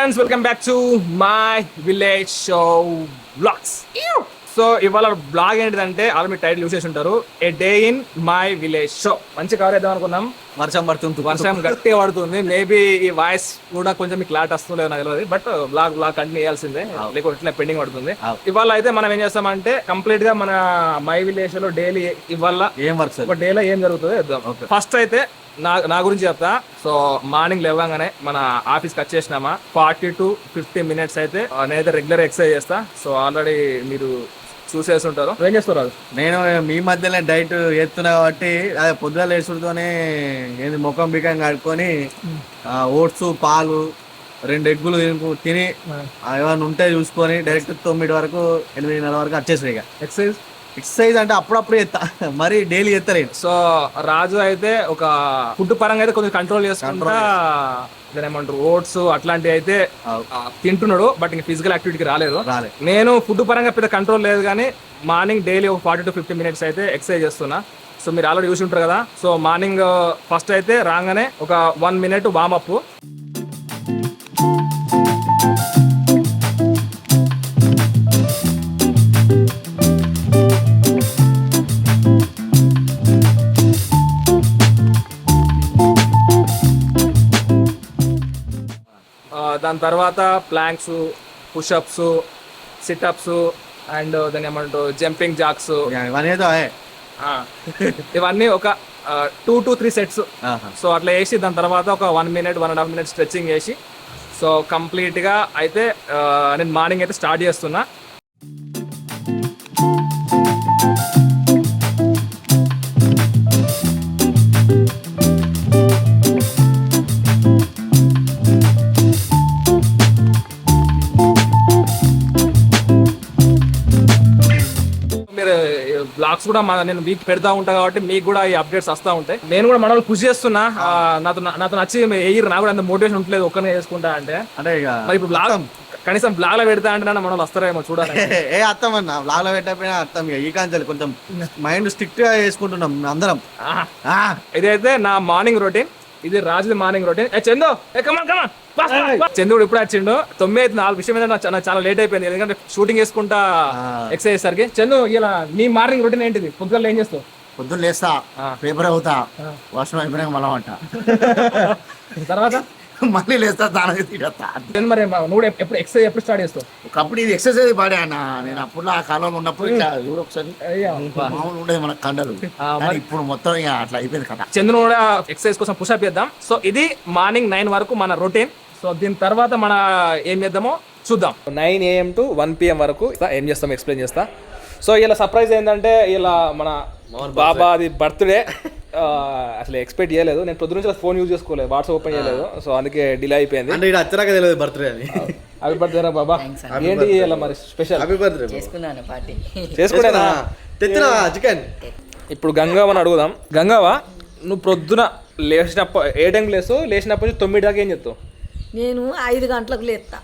Friends, welcome back to my village show vlogs. So ఇవాళ vlog ఏంటిదంటే already మీ title use చేసి ఉంటారు, a day in my village show. మంచి cover చేద్దాం అనుకున్నాం, వర్షం పడుతుంది, వర్షం గట్టిగా పడుతుంది. మేబీ ఈ వాయిస్ కూడా కొంచెం మీకు క్లాట్ వస్తుందో నాకు తెలియదు, బట్ బ్లాగ్ కంటిన్యూ చేయాల్సిందే, లేకపోతే ఇట్లా పెండింగ్ పడుతుంది. ఇవాళ అయితే మనం ఏం చేస్తామంటే కంప్లీట్ గా మన మై విలేజ్ లో డైలీ ఇవాళ ఏం వర్క్ ఒక డేలో ఏం జరుగుతుందో. ఫస్ట్ అయితే నా గురించి చెప్తా. సో మార్నింగ్ లేవగానే మన ఆఫీస్కి వచ్చేసినామా 40 to 50 minutes అయితే నేనైతే రెగ్యులర్ ఎక్సర్సైజ్ చేస్తా. సో ఆల్రెడీ మీరు చూసేసి ఉంటారు. ఏం చేస్తారు? నేను మీ మధ్యలో డైట్ చేస్తున్నా కాబట్టి అదే పొద్దున లేచుడుతోనే ఏంది ముఖం బికం కడుక్కొని ఓట్స్, పాలు, 2 ఎగ్గులు తిని ఏమైనా ఉంటే చూసుకొని డైరెక్ట్ 9 వరకు 8:30 వరకు వచ్చేసాయి. ఇక ఎక్సర్సైజ్ అంటే అప్పుడప్పుడు చేస్తా, మరి డైలీ చేస్తలేదు. సో రాజు అయితే ఒక ఫుడ్ పరంగా అయితే కొంచెం కంట్రోల్ చేసుకుంటా, ఏమంటారు ఓట్స్ అట్లాంటివి అయితే తింటున్నాడు, బట్ ఇంకా ఫిజికల్ యాక్టివిటీకి రాలేదు. నేను ఫుడ్ పరంగా పెద్ద కంట్రోల్ లేదు, కానీ మార్నింగ్ డైలీ ఒక 40 to 50 minutes అయితే ఎక్సర్సైజ్ చేస్తున్నా. సో మీరు ఆల్రెడీ చూసి ఉంటారు కదా. సో మార్నింగ్ ఫస్ట్ అయితే రాగానే ఒక 1 minute వార్మప్. దాని తర్వాత ప్లాంక్స్, పుషప్స్, సిటప్స్ అండ్ దాని ఏమంటారు జంపింగ్ జాక్స్, ఇవన్నీ ఒక 2 to 3 sets. సో అట్లా వేసి దాని తర్వాత ఒక 1 minute 1.5 minutes స్ట్రెచ్చింగ్ వేసి, సో కంప్లీట్గా అయితే నేను మార్నింగ్ అయితే స్టార్ట్ చేస్తున్నా. బ్లాగ్స్ కూడా నేను వీక్ పెడతా ఉంటా కాబట్టి మీకు కూడా ఈ అప్డేట్స్ వస్తూ ఉంటాయి. నేను కూడా మన కృషి చేస్తున్నా. నాతో నచ్చి ఎయ్యరు, నాకు కూడా అంత మోటివేషన్ ఉండలేదు ఒక్కనే చేసుకుంటా అంటే. మరి ఇప్పుడు బ్లాగ్ కనీసం బ్లాగ్ లో పెడతా అంటే మన వాళ్ళు వస్తారేమో చూడాలి. ఏ అర్థమన్నా బ్లాగ్ లో పెట్టకపోయినా అర్థం. ఈ కాంచెలు కొంచెం మైండ్ స్ట్రిక్ట్ గా చేసుకుంటున్నాం అందరం. ఇదైతే నా మార్నింగ్ రొటీన్, ఇది రాజుది మార్నింగ్ రొటీన్. చందు చంద్రుడు ఇప్పుడు వచ్చిండు, 9:04 విషయం ఏంటంటే నాకు చాలా లేట్ అయిపోయింది, ఎందుకంటే షూటింగ్ చేసుకుంటా ఎక్సర్సైజ్ సరికి. చందు, ఇలా నీ మార్నింగ్ రొటీన్ ఏంటిది? పొద్దున్న ఏం చేస్తావు? పొద్దున్న లేస్తా, పేపర్ అవుతా, వర్షం అయిపోయినాక మళ్ళా అంట, తర్వాత మళ్ళీ లేస్తా, దాని తిడతా. మరి నువ్వు ఎప్పుడు ఎక్సర్సైజ్ ఎప్పుడు స్టార్ట్ చేస్తావు? ఒకప్పుడు ఇది ఎక్సర్సైజ్ పాడే అన్న. నేను అప్పుడు ఆ కాలంలో ఉన్నప్పుడు ఒకసారి మామూలు ఉండేది మన కండలు, ఇప్పుడు మొత్తం అట్లా అయిపోయింది కదా. చంద్రుడు కూడా ఎక్సర్సైజ్ కోసం పుషప్ చేద్దాం. సో ఇది మార్నింగ్ 9 వరకు మన రొటీన్. సో దీని తర్వాత మన ఏం చేద్దామో చూద్దాం. 9 AM to 1 PM వరకు ఏం చేస్తాం ఎక్స్ప్లెయిన్ చేస్తా. సో ఇలా సర్ప్రైజ్ ఏంటంటే ఇలా మన బాబా అది బర్త్డే. అసలు ఎక్స్పెక్ట్ చేయలేదు, నేను పొద్దు నుంచి ఫోన్ యూజ్ చేసుకోలేదు, వాట్సాప్ ఓపెన్ చేయలేదు. సో అందుకే డిలే అయిపోయింది. అంటే ఇది అచ్చరాక తెలియదు బర్త్డే అని. హ్యాపీ బర్త్డే బాబా. ఏంటి ఇలా మరి స్పెషల్? హ్యాపీ బర్త్డే చేసుకున్నా తెచ్చినా చికెన్. ఇప్పుడు గంగావని అడుగుదాం. గంగావా, నువ్వు పొద్దున లేచినప్పుడు ఏ టైంకి లేచినప్పుడు 9 దాకా ఏం చెప్తావు? నేను 5 గంటలకు లేస్తా.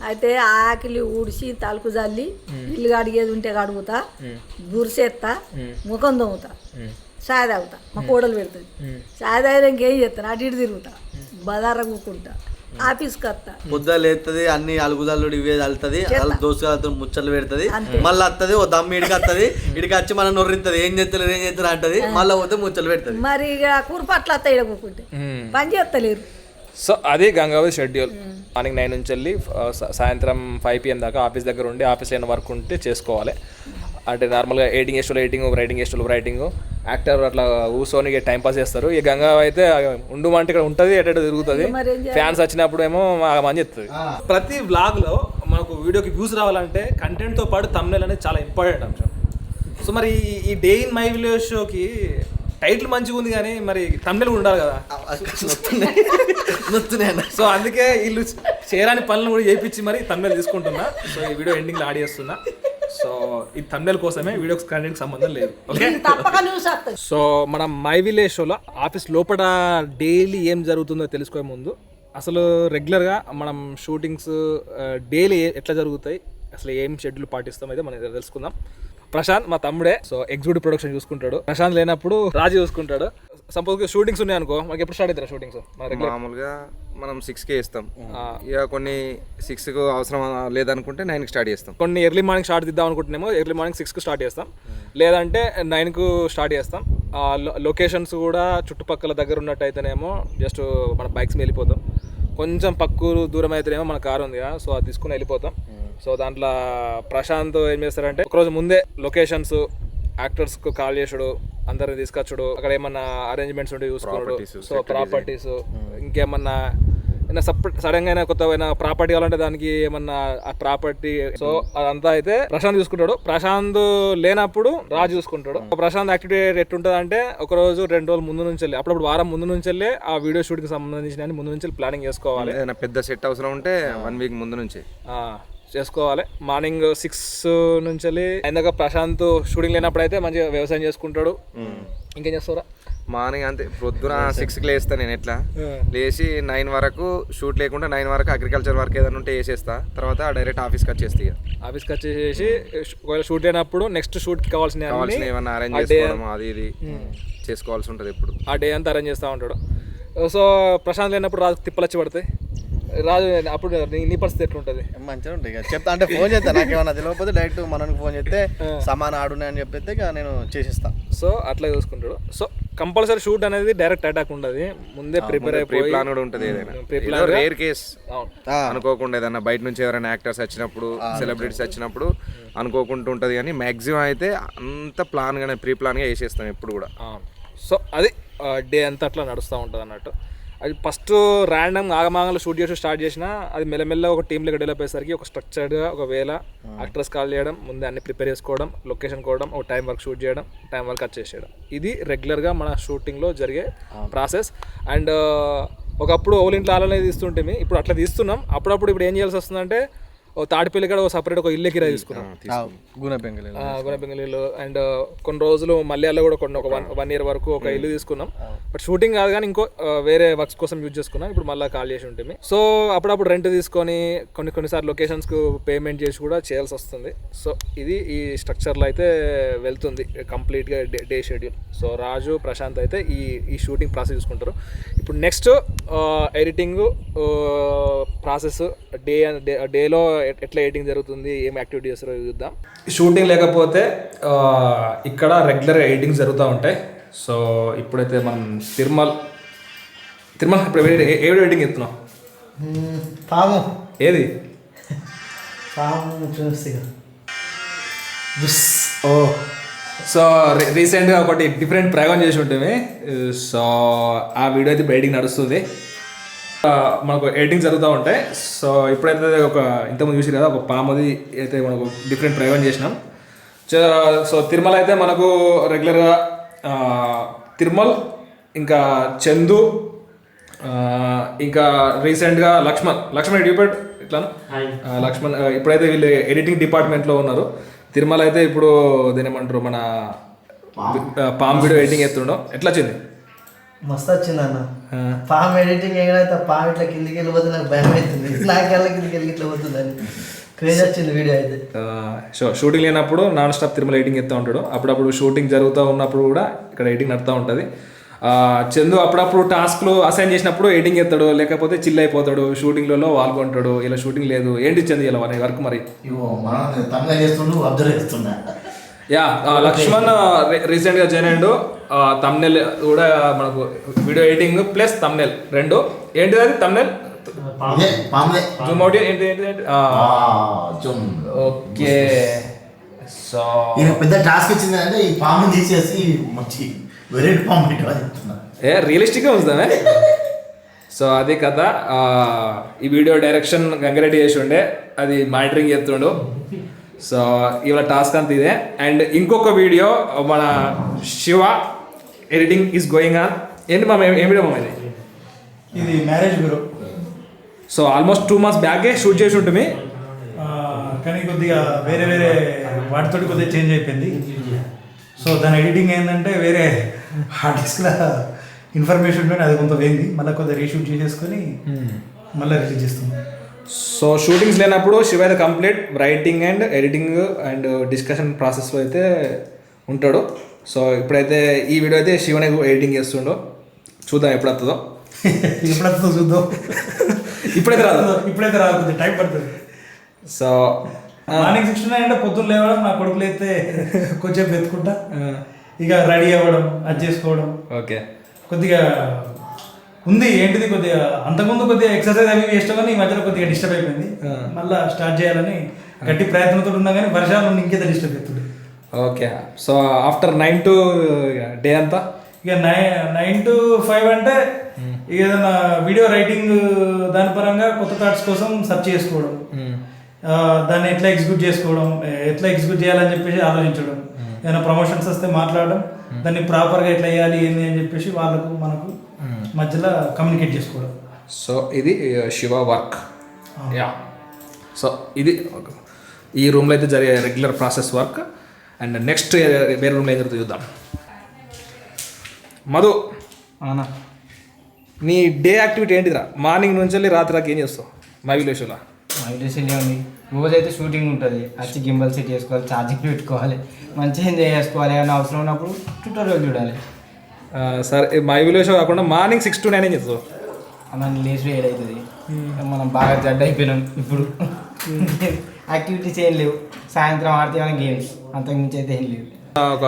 అయితే ఆకిలి ఊడిసి తలుపు జల్లి ఇల్లు కడిగేది ఉంటే కడుగుతా, గురిసేస్తా, ముఖం దొంగతా, చాయ్ తాగుతా, మా కోడలు పెడుతుంది. చాయ్ తాగినాక ఏం చేస్తాను, అటు ఇటు తిరుగుతా, బజార కూకుంటా, ఆఫీస్కి వస్తా. ముద్ద లేస్తుంది, అన్ని అలుగుదల్లుడు ఇవే చల్లుతుంది, దోసుగాలతో ముచ్చట్లు పెడుతుంది, మళ్ళీ వస్తుంది ఓ దమ్మి ఇడికి వస్తుంది, ఇడికి వచ్చి మనం నొర్రిస్తుంది, ఏం చేస్తారు అంటది, మళ్ళీ పోతే ముచ్చట్లు పెడుతుంది. మరి ఇక కూరపట్ల వస్తాయి ఇక్కడ కూకుంటే పని చేస్తలేరు. సో అది గంగావతి షెడ్యూల్. మార్నింగ్ 9 నుంచి వెళ్ళి సాయంత్రం 5 PM దాకా ఆఫీస్ దగ్గర ఉండి, ఆఫీస్లో ఏమైనా వర్క్ ఉంటే చేసుకోవాలి. అంటే నార్మల్గా ఎడిటింగ్ చేసేవాళ్ళు ఎడిటింగ్, రైటింగ్ చేసేవాళ్ళు రైటింగ్, యాక్టర్ అట్లా కూర్చొని టైం పాస్ చేస్తారు. ఈ గంగావ అయితే ఉండమంటే ఇక్కడ ఉంటుంది, ఎటు తిరుగుతుంది. ఫ్యాన్స్ వచ్చినప్పుడు ఏమో మంచి చెప్తుంది. ప్రతి వ్లాగ్లో మనకు వీడియోకి వ్యూస్ రావాలంటే కంటెంట్తో పాటు థంబ్నెయిల్ అనేది చాలా ఇంపార్టెంట్ అంశం. సో మరి ఈ డే ఇన్ మై విలేజ్ షోకి టైటిల్ మంచిగా ఉంది, కానీ మరి థంబ్నెయిల్ ఉండాలి కదా. సో అందుకే వీళ్ళు చేయరాని పనులను కూడా చేయించి మరి థంబ్నెయిల్ తీసుకుంటున్నా. సో ఈ వీడియో ఎండింగ్లో యాడ్ చేస్తున్నా. సో ఈ థంబ్నెయిల్ కోసమే, వీడియోకి కంటెంట్ సంబంధం లేదు. ఓకే. సో మన మై విలేజ్ షోలో ఆఫీస్ లోపల డైలీ ఏం జరుగుతుందో తెలుసుకోే ముందు అసలు రెగ్యులర్గా మనం షూటింగ్స్ డైలీ ఎట్లా జరుగుతాయి, అసలు ఏం షెడ్యూల్ పాటిస్తాం అయితే మనం తెలుసుకుందాం. ప్రశాంత్ మా తమ్ముడే, సో ఎగ్జిక్యూటివ్ ప్రొడక్షన్ చూసుకుంటాడు. ప్రశాంత్ లేనప్పుడు రాజు చూసుకుంటాడు. సపోజ్ షూటింగ్స్ ఉన్నాయి అనుకో, మనకి ఎప్పుడు స్టార్ట్ అవుతారు షూటింగ్స్? మామూలుగా మనం 6కే ఇస్తాం, ఇక కొన్ని 6కు అవసరం లేదనుకుంటే 9కి స్టార్ట్ చేస్తాం. కొన్ని ఎర్లీ మార్నింగ్ స్టార్ట్ దిద్దాం అనుకుంటున్నామో ఎర్లీ మార్నింగ్ 6కు స్టార్ట్ చేస్తాం, లేదంటే 9కు స్టార్ట్ చేస్తాం. లొకేషన్స్ కూడా చుట్టుపక్కల దగ్గర ఉన్నట్టయితేనేమో జస్ట్ మన బైక్స్ మీద వెళ్ళిపోతాం, కొంచెం పక్కూరు దూరం అయితేనేమో మన కారు ఉంది కదా, సో అది తీసుకుని వెళ్ళిపోతాం. సో దాంట్లో ప్రశాంత్ ఏం చేస్తారంటే ఒకరోజు ముందే లొకేషన్స్, యాక్టర్స్కు కాల్ చేసుడు, అందరిని తీసుకొచ్చుడు, అక్కడ ఏమన్నా అరేంజ్మెంట్స్ ఉంటే చూసుకోవడం, సో ప్రాపర్టీస్ ఇంకేమన్నా సడన్ గా కొత్త ప్రాపర్టీ కావాలంటే దానికి ఏమన్నా ఆ ప్రాపర్టీ, సో అదంతా అయితే ప్రశాంత్ చూసుకుంటాడు. ప్రశాంత్ లేనప్పుడు రాజు చూసుకుంటాడు. ప్రశాంత్ యాక్టివిటీ ఎట్లుంటది అంటే ఒక రోజు 2 రోజులు ముందు నుంచి వెళ్ళి, అప్పుడప్పుడు వారం ముందు నుంచి వెళ్ళి ఆ వీడియో షూట్ కి సంబంధించిన ముందు నుంచి ప్లానింగ్ చేసుకోవాలి. పెద్ద సెట్ అవసరం ఉంటే 1 వీక్ ముందు నుంచి చేసుకోవాలి. మార్నింగ్ 6 నుంచి వెళ్ళి ఇందాక ప్రశాంత్ షూటింగ్ లేనప్పుడు అయితే మంచిగా వ్యవసాయం చేసుకుంటాడు. ఇంకేం చేస్తారా? మార్నింగ్ అంతే, పొద్దున 6కి లేస్తాను నేను. ఎట్లా లేచి 9 వరకు షూట్ లేకుండా 9 వరకు అగ్రికల్చర్ వర్క్ ఏదైనా ఉంటే వేసేస్తా, తర్వాత డైరెక్ట్ ఆఫీస్కి వచ్చేస్తాయి. ఆఫీస్కి వచ్చేసి ఒకవేళ షూట్ అయినప్పుడు నెక్స్ట్ షూట్కి కావాల్సిన ఏమన్నా అరేంజ్ చేసుకోవడం అది ఇది చేసుకోవాల్సి ఉంటుంది. ఎప్పుడు ఆ డే అంతా అరేంజ్ చేస్తూ ఉంటాడు. సో ప్రశాంత్ లేనప్పుడు రాజు తిప్పలచ్చి పడతాయి. రాజు అప్పుడు నీ పరిస్థితి ఎట్లుంటుంది? మంచిగా ఉంటుంది చెప్తా, అంటే ఫోన్ చేస్తా, నాకేమన్నా తెలియకపోతే డైరెక్ట్ మనకి ఫోన్ చేస్తే సమాన్ ఆడున్నాయి అని చెప్పితే ఇక నేను చేసిస్తా. సో అట్లా చూసుకుంటాడు. సో కంపల్సరీ షూట్ అనేది డైరెక్ట్ అటాక్ ఉండదు, ముందే ప్రిపేర్ అయిపోయి ప్లాన్ కూడా ఉంటుంది. ఏదైనా రేర్ కేస్ అనుకోకుండా ఏదన్నా బయట నుంచి ఎవరైనా యాక్టర్స్ వచ్చినప్పుడు, సెలబ్రిటీస్ వచ్చినప్పుడు అనుకోకుండా ఉంటుంది, కానీ మ్యాక్సిమం అయితే అంత ప్లాన్ గానే ప్రీ ప్లాన్ గా వేసేస్తాం ఎప్పుడు కూడా. సో అది డే అంతా అట్లా నడుస్తూ ఉంటుంది అన్నట్టు. అది ఫస్ట్ ర్యాండమ్ ఆగమాగంలో షూట్ చేసి స్టార్ట్ చేసినా అది మెల్లమెల్ల ఒక టీమ్ లెక్క డెవలప్ అయ్యేసరికి ఒక స్ట్రక్చర్డ్గా ఒకవేళ యాక్టర్స్ కాల్ చేయడం, ముందే అన్ని ప్రిపేర్ చేసుకోవడం, లొకేషన్ కోవడం, ఒక టైం వర్క్ షూట్ చేయడం, టైం వర్క్ కట్ చేసేయడం, ఇది రెగ్యులర్గా మన షూటింగ్లో జరిగే ప్రాసెస్. అండ్ ఒకప్పుడు ఓలింట్లో ఆలనే తీస్తుంటే ఇప్పుడు అట్లా తీస్తున్నాం. అప్పుడప్పుడు ఇప్పుడు ఏం చేయాల్సి వస్తుందంటే తాడిపల్లి కూడా సపరేట్ ఒక ఇల్లు కిరాయి తీసుకున్నాం, గుణపెంగళిలో. అండ్ కొన్ని రోజులు మల్యాల్లో కూడా కొన్ని ఒక 1 year వరకు ఒక ఇల్లు తీసుకున్నాం. బట్ షూటింగ్ కాదు కానీ ఇంకో వేరే వర్క్స్ కోసం యూజ్ చేసుకున్నాం. ఇప్పుడు మళ్ళీ కాల్ చేసి ఉంటుంది. సో అప్పుడప్పుడు రెంట్ తీసుకొని కొన్నిసార్లు లొకేషన్స్కు పేమెంట్ చేసి కూడా చేయాల్సి వస్తుంది. సో ఇది ఈ స్ట్రక్చర్లో అయితే వెళ్తుంది కంప్లీట్గా డే షెడ్యూల్. సో రాజు, ప్రశాంత్ అయితే ఈ షూటింగ్ ప్రాసెస్ చూసుకుంటారు. ఇప్పుడు నెక్స్ట్ ఎడిటింగ్ ప్రాసెస్, డేలో ఎట్లా ఎడిటింగ్ జరుగుతుంది, ఏం యాక్టివిటీ చేస్తారో చూద్దాం. షూటింగ్ లేకపోతే ఇక్కడ రెగ్యులర్ ఎడిటింగ్ జరుగుతూ ఉంటాయి. సో ఇప్పుడైతే మనం తిరుమల ఇప్పుడు ఏ ఎడిటింగ్ ఎత్తున్నాం? పాము ఏది? పాము చూసి. ఓ సో రీసెంట్గా ఒకటి డిఫరెంట్ ప్రయోగం చేసి ఉంటుంది. సో ఆ వీడియో అయితే ఇప్పుడు ఎడిటింగ్ నడుస్తుంది, మనకు ఎడిటింగ్ జరుగుతూ ఉంటాయి. సో ఇప్పుడైతే ఒక ఇంతకుముందు చూసి కదా ఒక పాముది అయితే మనకు డిఫరెంట్ ప్రయోగం చేసినాం. సో తిరుమల అయితే మనకు రెగ్యులర్గా తిరుమల్, ఇంకా చందు, ఇంకా రీసెంట్గా లక్ష్మణ్ డిపార్ట్ ఇట్లా లక్ష్మణ్ ఇప్పుడైతే వీళ్ళు ఎడిటింగ్ డిపార్ట్మెంట్లో ఉన్నారు. తిరుమల అయితే ఇప్పుడు దీని ఏమంటారు మన పామ్ వీడియో ఎడిటింగ్ ఎత్తుండో. ఎట్లా వచ్చింది? మస్తు వచ్చింది అన్న. పామ్ ఎడిటింగ్ ఎక్కడైతే పామ్ ఇట్లా కిందికి వెళ్ళిపోతే నాకు భయం అవుతుంది, నాకెళ్ళ కిందికి వెళ్ళి ఇట్లా పోతుందని క్రేజ్ వచ్చింది వీడియో అయితే. సో షూటింగ్ లేనప్పుడు నాన్ స్టాప్ తిరుమల ఎడిటింగ్ ఎత్తూ ఉంటాడు. అప్పుడప్పుడు షూటింగ్ జరుగుతూ ఉన్నప్పుడు కూడా ఇక్కడ ఎడిటింగ్ నడుతూ ఉంటుంది. చందు అప్పుడప్పుడు టాస్క్లు అసైన్ చేసినప్పుడు ఎడిటింగ్ ఎత్తాడు, లేకపోతే చిల్ అయిపోతాడు, షూటింగ్లలో పాల్గొంటాడు. ఇలా షూటింగ్ లేదు, ఏంటి చందు ఇలా వర్క్ మరి? యా లక్ష్మణ్ రీసెంట్గా జాయిన్ అయ్యాడు. తమ్నెల్ కూడా మనకు వీడియో ఎడిటింగ్ ప్లస్ తమ్నెల్ రెండు. ఏంటిది అది తమ్నెల్? జూమ్ అవుట్ ఏంటి? ఓకే. సో పెద్ద టాస్క్ ఇచ్చింది అంటే ఈ పాము తీసేసి మంచి వెరైటీ పాము చెప్తున్నా, రియలిస్టిక్గా ఉంచుతామే. సో అది కథ. ఈ వీడియో డైరెక్షన్ గంగారెడ్డి చేసి ఉండే, అది మానిటరింగ్ చేస్తుండు. సో ఇవాళ టాస్క్ అంతా ఇదే. అండ్ ఇంకొక వీడియో మన Shiva editing is going on. ఏంటి మా ఏం వీడియో మా ఇది marriage bureau. So almost 2 months బ్యాకే షూట్ చేసి ఉంటుంది, కానీ కొద్దిగా వేరే వాటితోటి కొద్దిగా చేంజ్ అయిపోయింది. సో దాని ఎడిటింగ్ ఏంటంటే వేరే హార్డ్ డిస్క్లో ఇన్ఫర్మేషన్ ఉంటే అది కొంత పోయింది, మళ్ళీ కొద్దిగా రీషూట్ చేసేసుకొని మళ్ళీ రిలీజ్ చేస్తున్నాం. సో షూటింగ్స్ లేనప్పుడు శివ అయితే complete writing and editing and discussion ప్రాసెస్లో అయితే ఉంటాడు. సో ఇప్పుడైతే ఈ వీడియో అయితే శివనే ఎడిటింగ్ చేస్తుండో, చూద్దాం ఎప్పుడు వస్తుందో. ఎప్పుడు వస్తుందో చూద్దాం. ఇప్పుడైతే రాదు, ఇప్పుడైతే రాదు, కొద్దిగా టైం పడుతుంది. సో మార్నింగ్ 6 అంటే పొద్దున్న లేవడం, నా కొడుకులు అయితే కొంచెం వెతుకుంటా, ఇక రెడీ అవ్వడం, అది చేసుకోవడం. ఓకే, కొద్దిగా ఉంది ఏంటిది, కొద్దిగా అంతకుముందు కొద్దిగా ఎక్సర్సైజ్ అవి ఇష్టం, కానీ ఈ మధ్యలో కొద్దిగా డిస్టర్బ్ అయిపోయింది. మళ్ళీ స్టార్ట్ చేయాలని గట్టి ప్రయత్నంతో ఉన్నా కానీ వర్షాలు ఇంకేదో డిస్టర్బ్ అవుతుంది. Okay, so after 9 to day అంతా ఇక 9 to 5 అంటే ఇక ఏదైనా వీడియో రైటింగ్ దాని పరంగా కొత్త థాట్స్ కోసం సెర్చ్ చేసుకోవడం, దాన్ని ఎట్లా ఎగ్జిక్యూట్ చేయాలని చెప్పేసి ఆలోచించడం, ఏదైనా ప్రమోషన్స్ వస్తే మాట్లాడడం, దాన్ని ప్రాపర్గా ఎట్లా వేయాలి ఏంది అని చెప్పేసి వాళ్ళకు మనకు మధ్యలో కమ్యూనికేట్ చేసుకోవడం. సో ఇది శివ వర్క్. యా, సో ఇది ఈ రూమ్లో అయితే జరిగే regular process work. And next వేరే రూమ్లో ఏం జరుగుతుంది చూద్దాం. మధు, నీ డే యాక్టివిటీ ఏంటిదిరా? మార్నింగ్ నుంచి వెళ్ళి రాత్రి దాకా ఏం చేస్తావు మై విలేజ్లో? మా విలేజ్లో ఉంది, రోజైతే షూటింగ్ ఉంటుంది, వచ్చి గింబల్ సెట్ చేసుకోవాలి, ఛార్జింగ్ పెట్టుకోవాలి, మంచిగా ఎంజాయ్ చేసుకోవాలి, ఏమైనా అవసరం ఉన్నప్పుడు ట్యూటోరియల్ చూడాలి. సరే, మై విలేజ్ కాకుండా మార్నింగ్ 6 to 9 ఏం చేస్తావు? అలా లేచి ఏడవుతుంది, మనం బాగా జడ్డ అయిపోయినాం ఇప్పుడు. యాక్టివిటీస్ ఏం లేవు, సాయంత్రం ఆడితే ఏమైనా గేమ్స్, అంతకుమించి అయితే ఏం లేవు. ఒక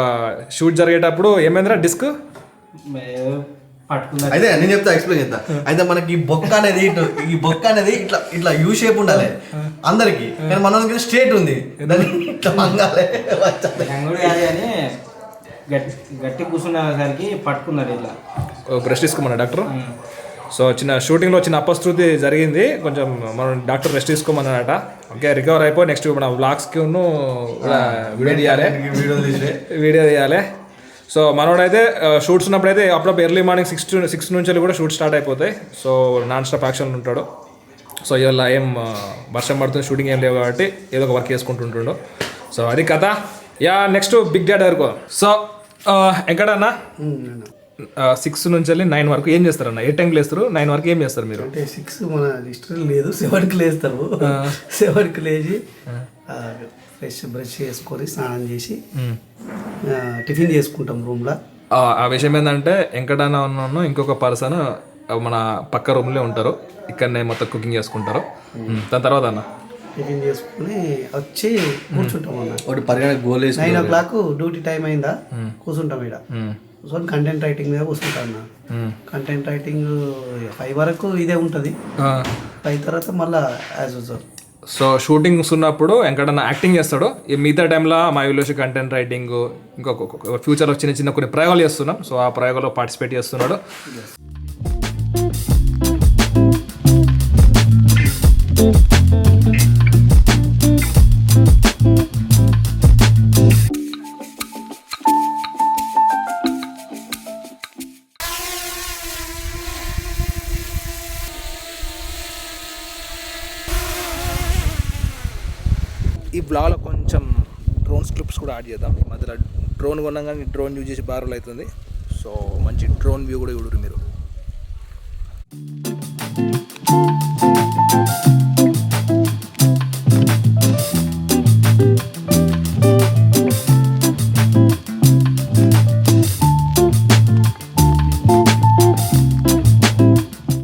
షూట్ జరిగేటప్పుడు ఏమైందిరా డిస్క్ పట్టుకున్నారు. అయితే నేను చెప్తా, ఎక్స్ప్లెయిన్ చేస్తా. అయితే మనకి ఈ బొక్క అనేది ఇట్లా ఇట్లా యూ షేప్ ఉండాలి అందరికి, కానీ మన దగ్గర స్ట్రేట్ ఉంది, దాన్ని ఇట్లా వంగాలి. రంగుడు కాదు కానీ గట్టి కూర్చునేసరికి పట్టుకున్నారు ఇట్లా. Rest తీసుకోమన్నా doctor. సో చిన్న షూటింగ్లో చిన్న అపశృతి జరిగింది, కొంచెం మనం డాక్టర్ రెస్ట్ తీసుకోమన్నాడట. ఓకే, రికవర్ అయిపోయి నెక్స్ట్ మన వ్లాగ్స్కి వీడియో తీయాలి. సో మనోడైతే షూట్స్ ఉన్నప్పుడు అయితే అప్పుడప్పుడు ఎర్లీ మార్నింగ్ 6 నుంచి కూడా షూట్ స్టార్ట్ అయిపోతాయి. సో నాన్ స్టాప్ యాక్షన్లు ఉంటాడు. సో ఇవాళ ఏం వర్షం పడుతుంది, షూటింగ్ ఏం లేవు కాబట్టి ఏదో ఒక వర్క్ చేసుకుంటుంటాడు. సో అది కథ. యా, నెక్స్ట్ బిగ్ డాడ్ వరకు. సో ఎక్కడన్నా 6 నుంచి వెళ్ళి 9 వరకు ఏం చేస్తారన్న? ఏ టైంకి లేస్తారు? 9 వరకు ఏం చేస్తారు మీరు? అంటే 6 మన హిస్టరీ లేదు, 7కి లేస్తారు. 7కి లేచి ఫ్రెష్ బ్రష్ చేసుకొని స్నానం చేసి టిఫిన్ చేసుకుంటాం రూమ్లో. ఆ విషయం ఏంటంటే వెంకటన్న ఉన్న ఇంకొక పర్సన్ మన పక్క రూమ్లో ఉంటారు, ఇక్కడనే మొత్తం కుకింగ్ చేసుకుంటారు. దాని తర్వాత అన్న టిఫిన్ చేసుకుని వచ్చి కూర్చుంటాం అన్న. ఒకటి పరిగణకు గోల్ 9 o'clock డ్యూటీ టైం అయిందా కూర్చుంటాం ఇక్కడ. కూర్చొని కంటెంట్ రైటింగ్ మీద కూర్చుంటాం అన్న. కంటెంట్ రైటింగ్ 5 వరకు ఇదే ఉంటుంది, 5 తర్వాత మళ్ళీ యాజ్ యూజువల్. సో షూటింగ్స్ ఉన్నప్పుడు వెంకటన్న యాక్టింగ్ చేస్తాడు, ఈ మిగతా టైంలో మా విలేజ్ కంటెంట్ రైటింగ్, ఇంకొక ఫ్యూచర్లో చిన్న చిన్న కొన్ని ప్రయోగాలు చేస్తున్నాం. సో ఆ ప్రయోగాల్లో పార్టిసిపేట్ చేస్తున్నాడు. ఈ బ్లాగ్లో కొంచెం డ్రోన్ క్లిప్స్ కూడా యాడ్ చేద్దాం. ఈ మధ్యలో డ్రోన్ కొన్నాం కానీ డ్రోన్ యూజ్ చేసి బాగా అవుతుంది. సో మంచి డ్రోన్ వ్యూ కూడా చూడరు మీరు.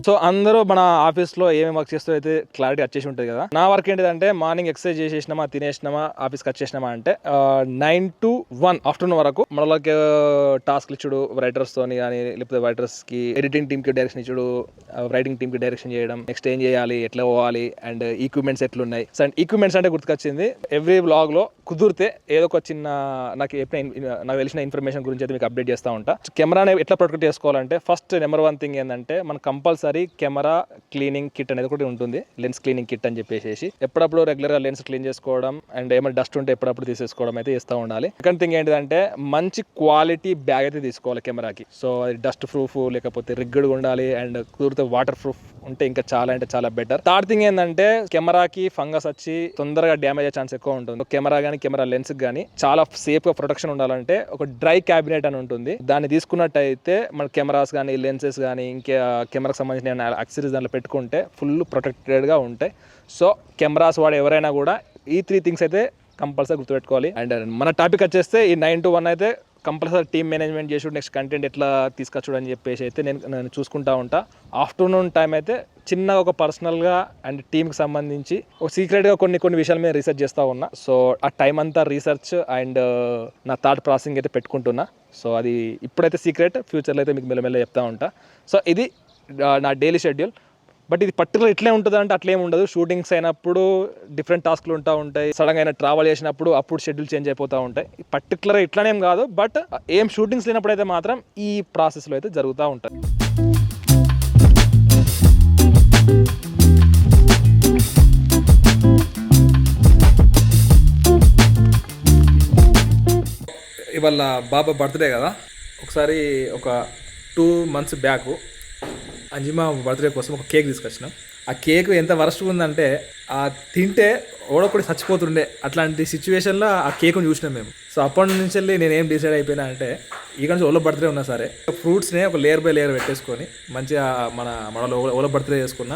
సో అందరూ మన ఆఫీస్లో ఏమేమి వర్క్ చేస్తూ అయితే క్లారిటీ వచ్చేసి ఉంటుంది కదా. నా వర్క్ ఏంటిదంటే మార్నింగ్ ఎక్సర్సైజ్ చేసేసినామా, తినేసినామా, ఆఫీస్కి వచ్చేసినామా అంటే 9 to 1 ఆఫ్టర్నూన్ వరకు మనలోకి టాస్క్లు ఇచ్చుడు రైటర్స్తోని కానీ, లేకపోతే రైటర్స్కి ఎడిటింగ్ టీమ్కి డైరెక్షన్ ఇచ్చుడు, రైటింగ్ టీమ్కి డైరెక్షన్ చేయడం, నెక్స్ట్ ఏం చేయాలి, ఎట్లా పోవాలి, అండ్ ఈక్విప్మెంట్స్ ఎట్లున్నాయి. సో అండ్ ఈక్విప్మెంట్స్ అంటే గుర్తుకొచ్చింది, ఎవ్రీ వ్లాగ్లో కుదిరితే ఏదో ఒక చిన్న నాకు తెలిసిన ఇన్ఫర్మేషన్ గురించి అయితే మీకు అప్డేట్ చేస్తూ ఉంటా. కెమెరాని ఎట్లా ప్రొటెక్ట్ చేసుకోవాలంటే ఫస్ట్ నెంబర్ 1 థింగ్ ఏంటంటే మన కంపల్సరీ కెమెరా క్లీనింగ్ కిట్ అనేది ఒకటి ఉంటుంది, లెన్స్ క్లీనింగ్ కిట్ అని చెప్పేసి ఎప్పుడప్పుడు రెగ్యులర్గా లెన్స్ క్లీన్ చేసుకోవడం అండ్ ఏమైనా డస్ట్ ఉంటే ఎప్పుడప్పుడు తీసేసుకోవడం అయితే చేస్తూ ఉండాలి. సెకండ్ థింగ్ ఏంటిదంటే మంచి క్వాలిటీ బ్యాగ్ అయితే తీసుకోవాలి కెమెరాకి. సో అది డస్ట్ ప్రూఫ్ లేకపోతే రిగ్గుడ్గా ఉండాలి, అండ్ కుదిరితే వాటర్ ప్రూఫ్ ఉంటే ఇంకా చాలా అంటే చాలా బెటర్. థర్డ్ థింగ్ ఏంటంటే కెమెరాకి ఫంగస్ వచ్చి తొందరగా డ్యామేజ్ అయ్యే ఛాన్స్ ఎక్కువ ఉంటుంది. కెమెరా కానీ కెమెరా లెన్స్ కానీ చాలా సేఫ్ గా ప్రొటెక్షన్ ఉండాలంటే ఒక డ్రై క్యాబినెట్ అని ఉంటుంది, దాన్ని తీసుకున్నట్టయితే మన కెమెరాస్ కానీ లెన్సెస్ కానీ ఇంకా కెమెరాకి సంబంధించిన యాక్సెసరీస్ దాంట్లో పెట్టుకుంటే ఫుల్ ప్రొటెక్టెడ్గా ఉంటాయి. సో కెమెరాస్ వాడు ఎవరైనా కూడా ఈ 3 థింగ్స్ అయితే కంపల్సరీ గుర్తుపెట్టుకోవాలి. అండ్ మన టాపిక్ వచ్చేస్తే ఈ 9 to 1 అయితే కంపల్సరీ టీమ్ మేనేజ్మెంట్ చేసుడు నెక్స్ట్ కంటెంట్ ఎట్లా తీసుకొచ్చుడు అని చెప్పేసి అయితే నేను చూసుకుంటా ఉంటా. ఆఫ్టర్నూన్ టైం అయితే చిన్న ఒక పర్సనల్గా అండ్ టీమ్కి సంబంధించి ఒక సీక్రెట్గా కొన్ని విషయాలు మీద రీసెర్చ్ చేస్తూ ఉన్నా. సో ఆ టైం అంతా రీసెర్చ్ అండ్ నా థాట్ ప్రాసెసింగ్ అయితే పెట్టుకుంటున్నా. సో అది ఇప్పుడైతే సీక్రెట్, ఫ్యూచర్లో అయితే మీకు మెల్లమెల్ల చెప్తా ఉంటా. సో ఇది నా డైలీ షెడ్యూల్. బట్ ఇది పర్టికులర్ ఇట్లే ఉంటుంది అంటే అట్లేం ఉండదు. షూటింగ్స్ అయినప్పుడు డిఫరెంట్ టాస్క్లు ఉంటాయి, సడన్గా అయినా ట్రావెల్ చేసినప్పుడు అప్పుడు షెడ్యూల్ చేంజ్ అయిపోతూ ఉంటాయి. పర్టికులర్ ఇట్లానేం కాదు, బట్ ఏం షూటింగ్స్ లేనప్పుడు అయితే మాత్రం ఈ ప్రాసెస్లో అయితే జరుగుతూ ఉంటుంది. ఇవాళ బాబా బర్త్డే కదా, ఒకసారి ఒక 2 months బ్యాక్ అంజిమా బర్త్డే కోసం ఒక కేక్ తీసుకొచ్చినాం. ఆ కేక్ ఎంత వరస్ట్గా ఉందంటే ఆ తింటే ఓడొకటి చచ్చిపోతుండే, అట్లాంటి సిచ్యువేషన్లో ఆ కేక్ను చూసినాం మేము. సో అప్పటి నుంచి వెళ్ళి నేనేం డిసైడ్ అయిపోయినా అంటే ఇక్కడ నుంచి ఓలో బర్త్డే ఉన్నా సరే ఫ్రూట్స్ని ఒక లేయర్ బై లేయర్ పెట్టేసుకొని మంచిగా మన ఓలో బర్త్డే చేసుకున్న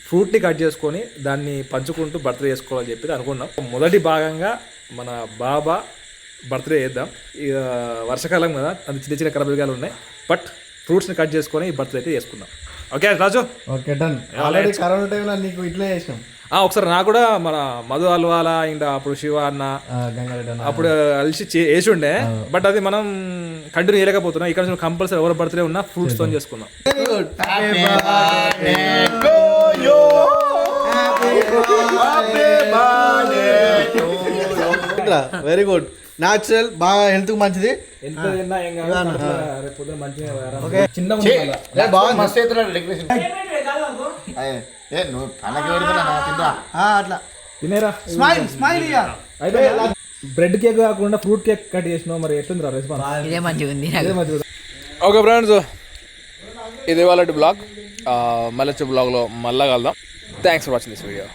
ఫ్రూట్ని కట్ చేసుకొని దాన్ని పంచుకుంటూ బర్త్డే చేసుకోవాలని చెప్పి అనుకున్నాం. మొదటి భాగంగా మన బాబా బర్త్డే చేద్దాం. ఇక వర్షాకాలం కదా, అది చిన్న చిన్న కరబిగాలు ఉన్నాయి, బట్ ఫ్రూట్స్ని కట్ చేసుకొని ఈ బర్త్డే అయితే చేసుకుందాం. Okay Raju? Okay done. Already corona టైంలో నీకు ఇట్లే చేసినాం. ఒకసారి నాకు కూడా మన మధు అల్వాల ఇంకా అప్పుడు శివ అన్న అప్పుడు కలిసి వేసి ఉండే, బట్ అది మనం కంటిన్యూ చేయలేకపోతున్నాం. ఇక్కడ నుంచి కంపల్సరీ ఎవరి బర్త్డే ఉన్నా ఫ్రూట్స్తో చేసుకుందాం. Very good. న్యాచురల్, బాగా హెల్త్ మంచిది. బ్రెడ్ కేక్ కాకుండా ఫ్రూట్ కేక్ కట్ చేసినావు, మరి ఎట్లుంది రెస్పాన్స్? ఇదే మంచిగా ఉంది. ఓకే ఫ్రెండ్స్, ఇది వాళ్ళ బ్లాగ్. మళ్ళీ వచ్చే బ్లాగ్లో మళ్ళీ కలుద్దాం. Thanks for watching this video.